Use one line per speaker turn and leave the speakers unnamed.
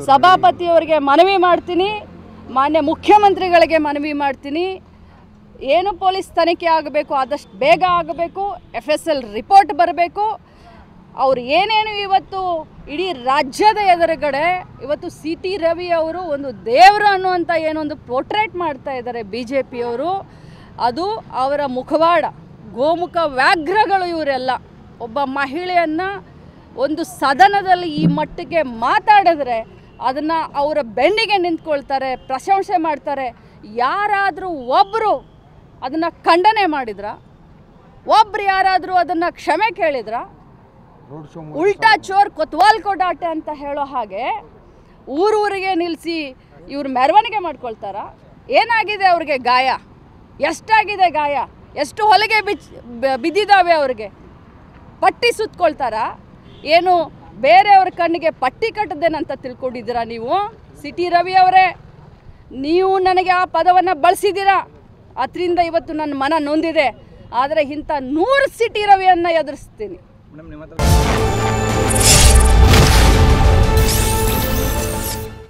ಸಭಾಪತಿಯವರಿಗೆ ಮನವಿ ಮಾಡ್ತೀನಿ, ಮಾನ್ಯ ಮುಖ್ಯಮಂತ್ರಿಗಳಿಗೆ ಮನವಿ ಮಾಡ್ತೀನಿ. ಏನು ಪೊಲೀಸ್ ತನಿಖೆ ಆಗಬೇಕು, ಆದಷ್ಟು ಬೇಗ ಆಗಬೇಕು. FSL ರಿಪೋರ್ಟ್ ಬರಬೇಕು. ಅವರು ಏನೇನು ಇವತ್ತು ಇಡೀ ರಾಜ್ಯದ ಎದುರುಗಡೆ ಇವತ್ತು CT ರವಿ ಅವರು ಒಂದು ದೇವರು ಅನ್ನುವಂಥ ಏನೊಂದು ಪೋರ್ಟ್ರೇಟ್ ಮಾಡ್ತಾ ಇದ್ದಾರೆ BJPಯವರು. ಅದು ಅವರ ಮುಖವಾಡ, ಗೋಮುಖ ವ್ಯಾಘ್ರಗಳು ಇವರೆಲ್ಲ. ಒಬ್ಬ ಮಹಿಳೆಯನ್ನು ಒಂದು ಸದನದಲ್ಲಿ ಈ ಮಟ್ಟಿಗೆ ಮಾತಾಡಿದ್ರೆ ಅದನ್ನು ಅವರ ಬೆನ್ನಿಗೆ ನಿಂತ್ಕೊಳ್ತಾರೆ, ಪ್ರಶಂಸೆ ಮಾಡ್ತಾರೆ. ಯಾರಾದರೂ ಒಬ್ಬರು ಅದನ್ನು ಖಂಡನೆ ಮಾಡಿದ್ರ? ಒಬ್ರು ಯಾರಾದರೂ ಅದನ್ನು ಕ್ಷಮೆ ಕೇಳಿದ್ರ? ಉಲ್ಟಾ ಚೋರ್ ಕೊತ್ವಾಲ್ ಕೊಡಾಟೆ ಅಂತ ಹೇಳೋ ಹಾಗೆ ಊರೂರಿಗೆ ನಿಲ್ಲಿಸಿ ಇವ್ರು ಮೆರವಣಿಗೆ ಮಾಡ್ಕೊಳ್ತಾರ. ಏನಾಗಿದೆ ಅವ್ರಿಗೆ ಗಾಯ? ಎಷ್ಟಾಗಿದೆ ಗಾಯ? ಎಷ್ಟು ಹೊಲಿಗೆ ಬಿದ್ದಿದ್ದಾವೆ ಅವ್ರಿಗೆ? ಪಟ್ಟಿ ಸುತ್ಕೊಳ್ತಾರ? ಏನು ಬೇರೆಯವ್ರ ಕಣ್ಣಿಗೆ ಪಟ್ಟಿ ಕಟ್ಟದೇನಂತ ತಿಳ್ಕೊಂಡಿದ್ದೀರಾ ನೀವು? CT ರವಿ ಅವರೇ, ನೀವು ನನಗೆ ಆ ಪದವನ್ನು ಬಳಸಿದ್ದೀರಾ, ಅದರಿಂದ ಇವತ್ತು ನನ್ನ ಮನ ನೊಂದಿದೆ. ಆದರೆ ಇಂಥ 100 CT ರವಿಯನ್ನು ಎದುರಿಸ್ತೀನಿ.